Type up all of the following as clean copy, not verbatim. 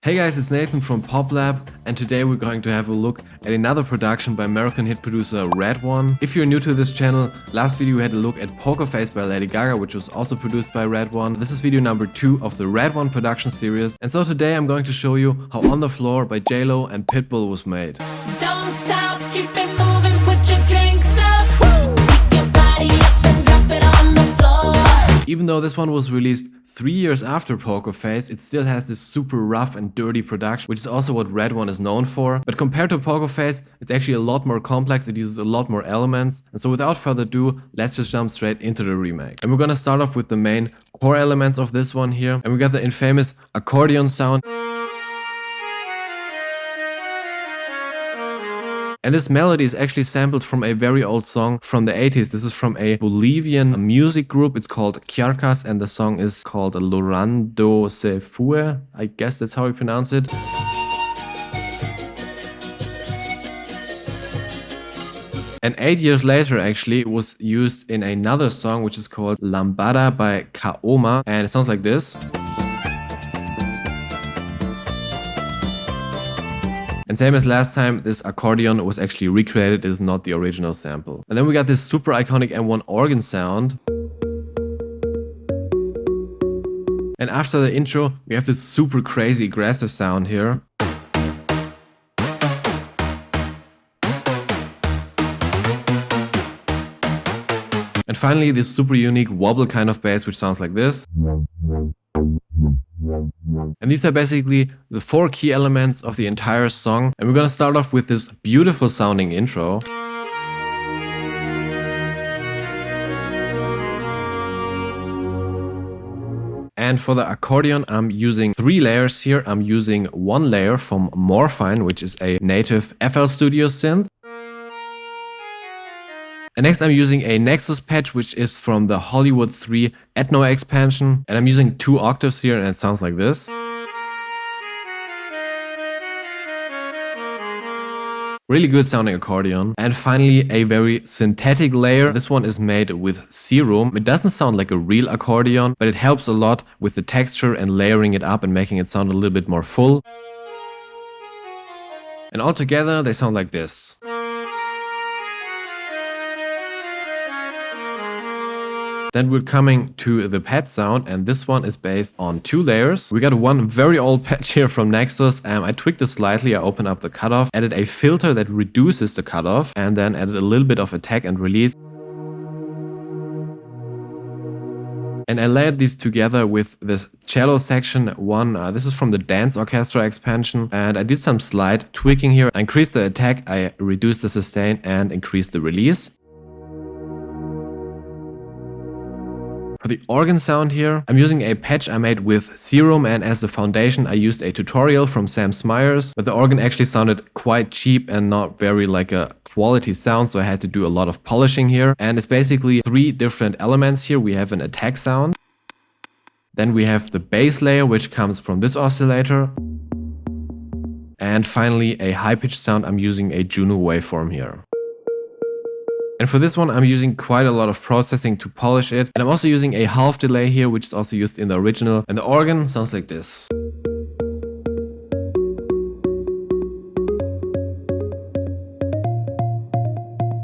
Hey guys, it's Nathan from POPlab, and today we're going to have a look at another production by American hit producer RedOne. If you're new to this channel, last video we had a look at Poker Face by Lady Gaga, which was also produced by RedOne. This is video number 2 of the RedOne production series, and so today I'm going to show you how On the Floor by J-Lo and Pitbull was made. Don't stop, keep it moving, put your drinks up. Pick your body up and drop it on the floor. Even though this one was released 3 years after Poker Face, it still has this super rough and dirty production, which is also what RedOne is known for. But compared to Poker Face, it's actually a lot more complex, it uses a lot more elements. And so without further ado, let's just jump straight into the remake. And we're gonna start off with the main core elements of this one here. And we got the infamous accordion sound. And this melody is actually sampled from a very old song from the 80s. This is from a Bolivian music group. It's called Kjarkas, and the song is called Llorando Se Fue. I guess that's how you pronounce it. And 8 years later, actually, it was used in another song, which is called Lambada by Kaoma. And it sounds like this. And same as last time, this accordion was actually recreated, it is not the original sample. And then we got this super iconic M1 organ sound. And after the intro, we have this super crazy aggressive sound here. And finally, this super unique wobble kind of bass, which sounds like this. And these are basically the 4 key elements of the entire song. And we're gonna start off with this beautiful sounding intro. And for the accordion, I'm using 3 layers here. I'm using 1 layer from Morphine, which is a native FL Studio synth. And next I'm using a Nexus patch, which is from the Hollywood 3 Ethno expansion. And I'm using 2 octaves here, and it sounds like this. Really good sounding accordion. And finally, a very synthetic layer. This one is made with Serum. It doesn't sound like a real accordion, but it helps a lot with the texture and layering it up and making it sound a little bit more full. And all together, they sound like this. Then we're coming to the pad sound, and this one is based on 2 layers. We got one very old patch here from Nexus. I tweaked it slightly, I opened up the cutoff, added a filter that reduces the cutoff, and then added a little bit of attack and release. And I layered these together with this cello section 1. This is from the Dance Orchestra expansion. And I did some slight tweaking here. I increased the attack, I reduced the sustain, and increased the release. For the organ sound here, I'm using a patch I made with Serum, and as the foundation I used a tutorial from Sam Smyers, but the organ actually sounded quite cheap and not very like a quality sound, so I had to do a lot of polishing here. And it's basically 3 different elements here. We have an attack sound, then we have the bass layer, which comes from this oscillator, and finally a high-pitched sound. I'm using a Juno waveform here. And for this one, I'm using quite a lot of processing to polish it. And I'm also using a half delay here, which is also used in the original. And the organ sounds like this.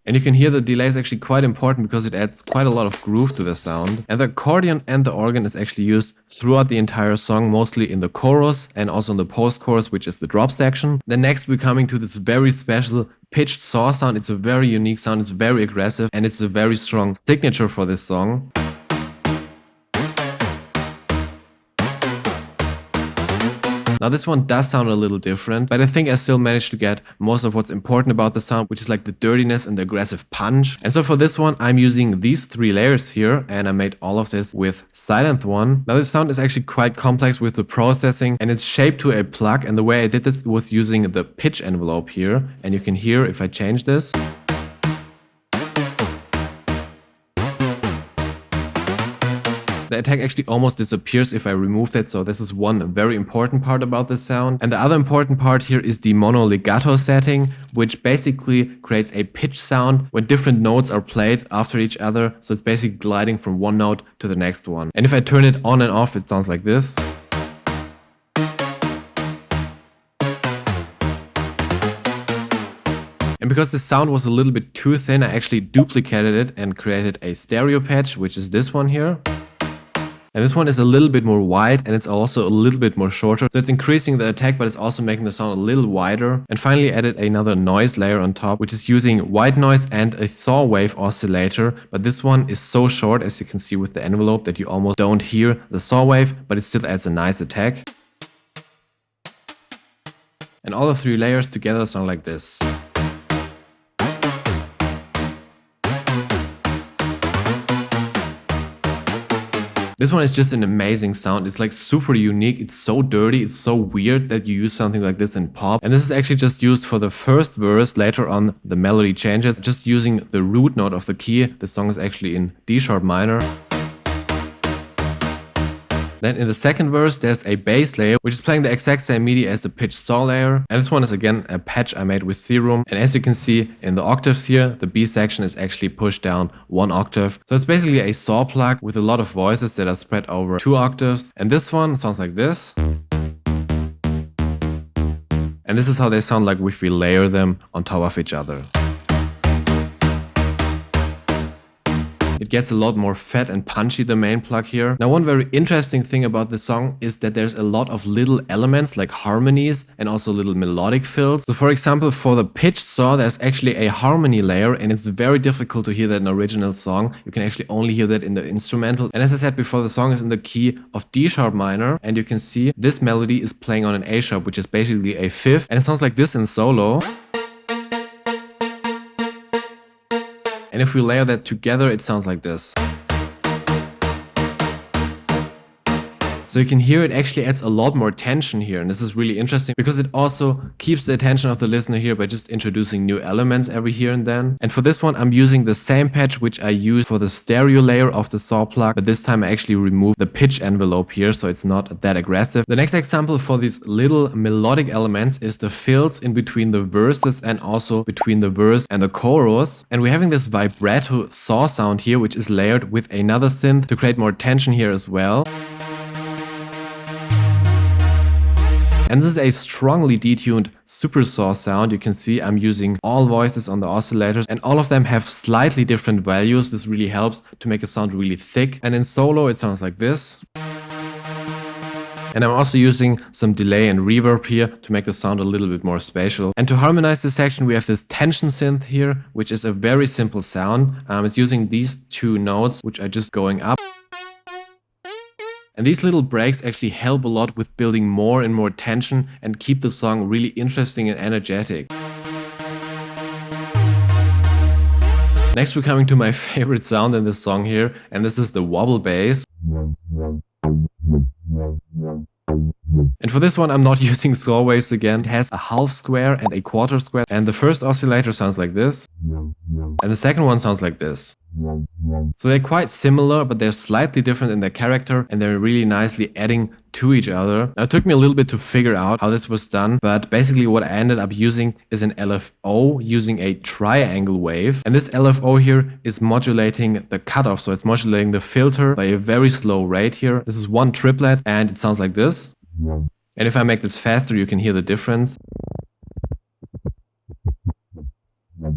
And you can hear the delay is actually quite important because it adds quite a lot of groove to the sound. And the accordion and the organ is actually used throughout the entire song, mostly in the chorus and also in the post-chorus, which is the drop section. Then next we're coming to this very special pitched saw sound. It's a very unique sound, it's very aggressive, and it's a very strong signature for this song. Now this one does sound a little different, but I think I still managed to get most of what's important about the sound, which is like the dirtiness and the aggressive punch. And so for this one, I'm using these 3 layers here, and I made all of this with Sylenth1. Now this sound is actually quite complex with the processing, and it's shaped to a plug, and the way I did this was using the pitch envelope here, and you can hear if I change this. The attack actually almost disappears if I remove that, so this is one very important part about the sound. And the other important part here is the mono legato setting, which basically creates a pitch sound when different notes are played after each other, so it's basically gliding from one note to the next one. And if I turn it on and off, it sounds like this. And because the sound was a little bit too thin, I actually duplicated it and created a stereo patch, which is this one here. And this one is a little bit more wide and it's also a little bit more shorter. So it's increasing the attack, but it's also making the sound a little wider. And finally added another noise layer on top, which is using white noise and a saw wave oscillator. But this one is so short, as you can see with the envelope, that you almost don't hear the saw wave, but it still adds a nice attack. And all the three layers together sound like this. This one is just an amazing sound. It's like super unique. It's so dirty. It's so weird that you use something like this in pop. And this is actually just used for the first verse. Later on, the melody changes. Just using the root note of the key. The song is actually in D sharp minor. Then in the second verse, there's a bass layer, which is playing the exact same MIDI as the pitch saw layer. And this one is again a patch I made with Serum. And as you can see in the octaves here, the B section is actually pushed down 1 octave. So it's basically a saw plug with a lot of voices that are spread over 2 octaves. And this one sounds like this. And this is how they sound like if we layer them on top of each other. It gets a lot more fat and punchy, the main plug here. Now, one very interesting thing about this song is that there's a lot of little elements like harmonies and also little melodic fills. So for example, for the pitch saw, there's actually a harmony layer and it's very difficult to hear that in an original song. You can actually only hear that in the instrumental. And as I said before, the song is in the key of D sharp minor. And you can see this melody is playing on an A sharp, which is basically a fifth. And it sounds like this in solo. And if we layer that together, it sounds like this. So you can hear it actually adds a lot more tension here, and this is really interesting because it also keeps the attention of the listener here by just introducing new elements every here and then. And for this one, I'm using the same patch which I used for the stereo layer of the Saw Pluck, but this time I actually removed the pitch envelope here, so it's not that aggressive. The next example for these little melodic elements is the fills in between the verses and also between the verse and the chorus. And we're having this vibrato saw sound here, which is layered with another synth to create more tension here as well. And this is a strongly detuned super saw sound. You can see I'm using all voices on the oscillators and all of them have slightly different values. This really helps to make a sound really thick. And in solo it sounds like this. And I'm also using some delay and reverb here to make the sound a little bit more spatial. And to harmonize this section, we have this tension synth here, which is a very simple sound. It's using these two notes, which are just going up. And these little breaks actually help a lot with building more and more tension and keep the song really interesting and energetic. Next we're coming to my favorite sound in this song here, and this is the wobble bass. And for this one I'm not using saw waves again. It has a half square and a quarter square, and the first oscillator sounds like this, and the second one sounds like this. So they're quite similar, but they're slightly different in their character and they're really nicely adding to each other. Now, it took me a little bit to figure out how this was done, but basically what I ended up using is an LFO using a triangle wave. And this LFO here is modulating the cutoff, so it's modulating the filter by a very slow rate here. This is one triplet and it sounds like this. And if I make this faster, you can hear the difference.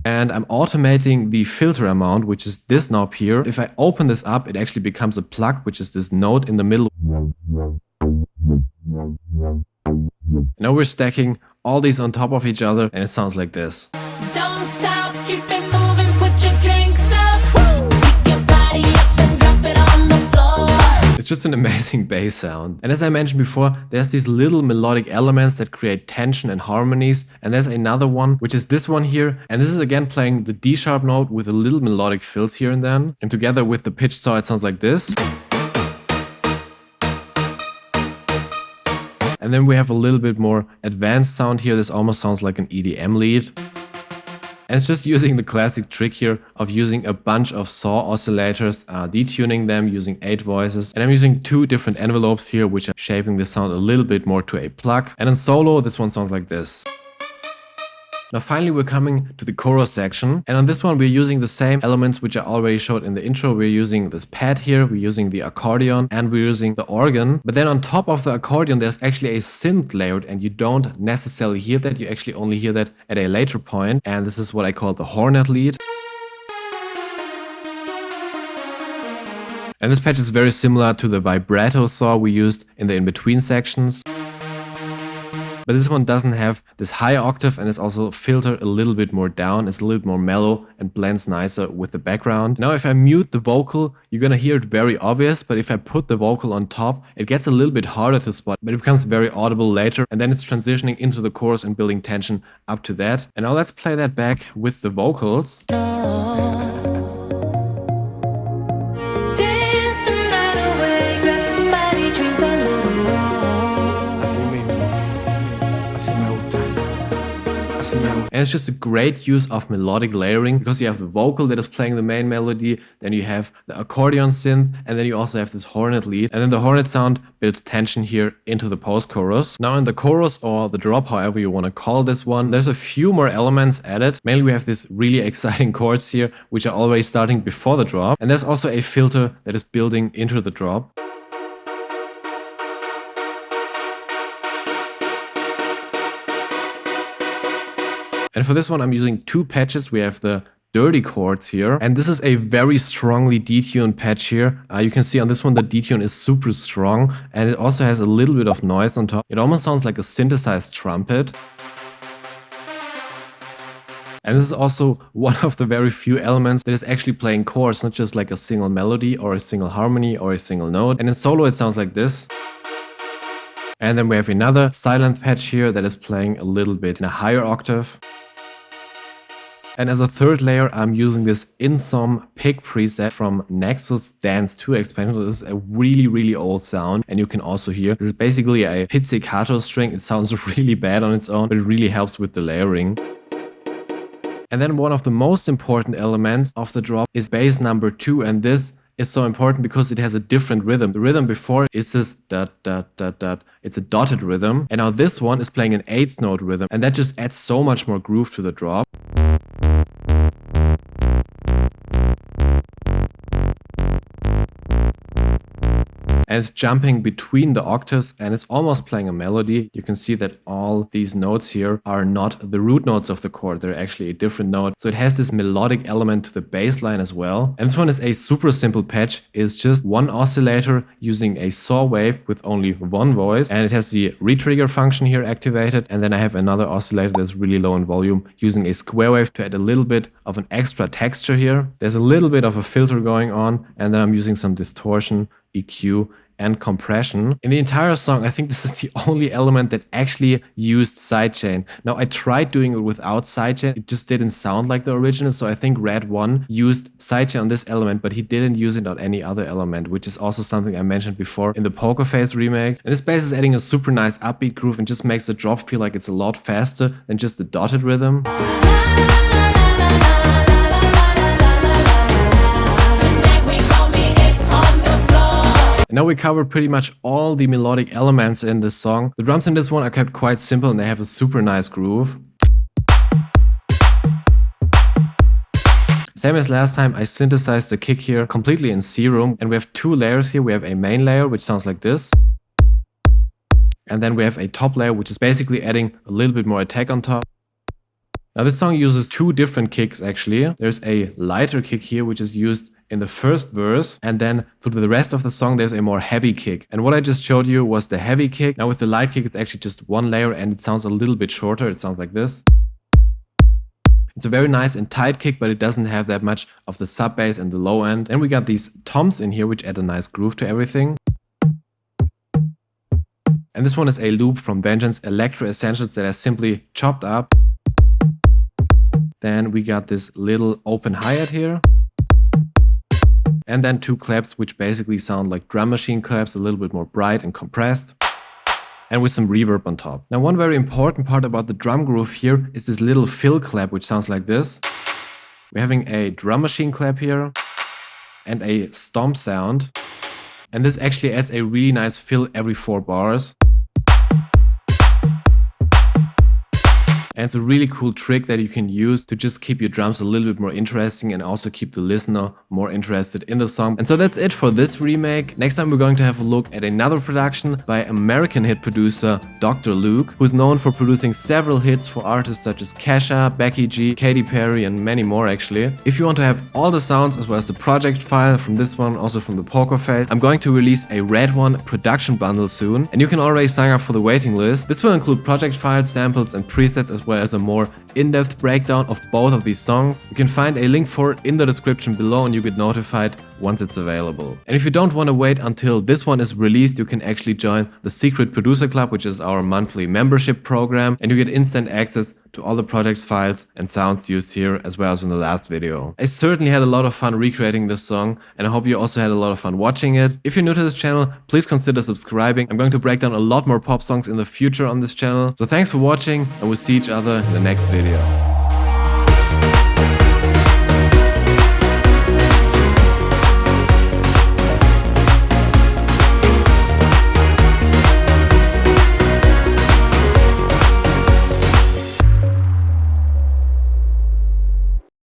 And I'm automating the filter amount, which is this knob here. If I open this up, it actually becomes a plug, which is this note in the middle. Now we're stacking all these on top of each other and it sounds like this. Don't stop, keep it moving, put your drinks up. Pick your body up and drop it on the floor. It's just an amazing bass sound. And as I mentioned before, there's these little melodic elements that create tension and harmonies. And there's another one, which is this one here. And this is again playing the D sharp note with a little melodic fills here and then. And together with the pitch saw, it sounds like this. And then we have a little bit more advanced sound here. This almost sounds like an EDM lead. And it's just using the classic trick here of using a bunch of saw oscillators, detuning them using 8 voices. And I'm using 2 different envelopes here, which are shaping the sound a little bit more to a plug. And in solo, this one sounds like this. Now finally we're coming to the chorus section, and on this one we're using the same elements which I already showed in the intro. We're using this pad here, we're using the accordion, and we're using the organ. But then on top of the accordion there's actually a synth layered, and you don't necessarily hear that, you actually only hear that at a later point, and this is what I call the Hornet lead. And this patch is very similar to the vibrato saw we used in the in-between sections. But this one doesn't have this high octave and is also filtered a little bit more down. It's a little bit more mellow and blends nicer with the background. Now if I mute the vocal, you're gonna hear it very obvious, but if I put the vocal on top, it gets a little bit harder to spot, but it becomes very audible later, and then it's transitioning into the chorus and building tension up to that. And now let's play that back with the vocals. And it's just a great use of melodic layering, because you have the vocal that is playing the main melody, then you have the accordion synth, and then you also have this Hornet lead. And then the Hornet sound builds tension here into the post-chorus. Now in the chorus, or the drop, however you want to call this one, there's a few more elements added. Mainly we have this really exciting chords here, which are already starting before the drop. And there's also a filter that is building into the drop. And for this one, I'm using two patches. We have the dirty chords here, and this is a very strongly detuned patch here. You can see on this one the detune is super strong, and it also has a little bit of noise on top. It almost sounds like a synthesized trumpet. And this is also one of the very few elements that is actually playing chords, not just like a single melody or a single harmony or a single note. And in solo it sounds like this. And then we have another silent patch here that is playing a little bit in a higher octave. And as a third layer, I'm using this InSom pick preset from Nexus Dance 2 expansion. So this is a really old sound, and you can also hear this is basically a pizzicato string. It sounds really bad on its own, but it really helps with the layering. And then one of the most important elements of the drop is bass number 2, and this is so important because it has a different rhythm. The rhythm before is this dot dot dot dot. It's a dotted rhythm, and now this one is playing an 8th note rhythm, and that just adds so much more groove to the drop. And it's jumping between the octaves, and it's almost playing a melody. You can see that all these notes here are not the root notes of the chord, they're actually a different note. So it has this melodic element to the bass line as well. And this one is a super simple patch. It's just one oscillator using a saw wave with only one voice, and it has the retrigger function here activated. And then I have another oscillator that's really low in volume using a square wave to add a little bit of an extra texture here. There's a little bit of a filter going on, and then I'm using some distortion, EQ, and compression. In the entire song, I think this is the only element that actually used sidechain. Now, I tried doing it without sidechain. It just didn't sound like the original. So I think RedOne used sidechain on this element, but he didn't use it on any other element, which is also something I mentioned before in the Poker Face remake. And this bass is adding a super nice upbeat groove and just makes the drop feel like it's a lot faster than just the dotted rhythm. And now we covered pretty much all the melodic elements in this song. The drums in this one are kept quite simple, and they have a super nice groove. Same as last time, I synthesized the kick here completely in Serum, and we have two layers here. We have a main layer, which sounds like this. And then we have a top layer, which is basically adding a little bit more attack on top. Now this song uses two different kicks actually. There's a lighter kick here, which is used in the first verse, and then through the rest of the song there's a more heavy kick. And what I just showed you was the heavy kick. Now with the light kick, it's actually just one layer, and it sounds a little bit shorter. It sounds like this. It's a very nice and tight kick, but it doesn't have that much of the sub bass and the low end. And we got these toms in here, which add a nice groove to everything. And this one is a loop from Vengeance Electro Essentials that I simply chopped up. Then we got this little open hi-hat here. And then two claps, which basically sound like drum machine claps, a little bit more bright and compressed, and with some reverb on top. Now, one very important part about the drum groove here is this little fill clap, which sounds like this. We're having a drum machine clap here and a stomp sound. And this actually adds a really nice fill every 4 bars. And it's a really cool trick that you can use to just keep your drums a little bit more interesting and also keep the listener more interested in the song. And so that's it for this remake. Next time we're going to have a look at another production by American hit producer Dr. Luke, who's known for producing several hits for artists such as Kesha, Becky G, Katy Perry and many more actually. If you want to have all the sounds as well as the project file from this one, also from the poker face, I'm going to release a RedOne production bundle soon, and you can already sign up for the waiting list. This will include project files, samples and presets as well as a more in-depth breakdown of both of these songs. You can find a link for it in the description below and you get notified once it's available. And if you don't want to wait until this one is released, you can actually join the Secret Producer Club, which is our monthly membership program, and you get instant access to all the project files and sounds used here as well as in the last video. I certainly had a lot of fun recreating this song and I hope you also had a lot of fun watching it. If you're new to this channel, please consider subscribing. I'm going to break down a lot more pop songs in the future on this channel. So thanks for watching and we'll see each other in the next video.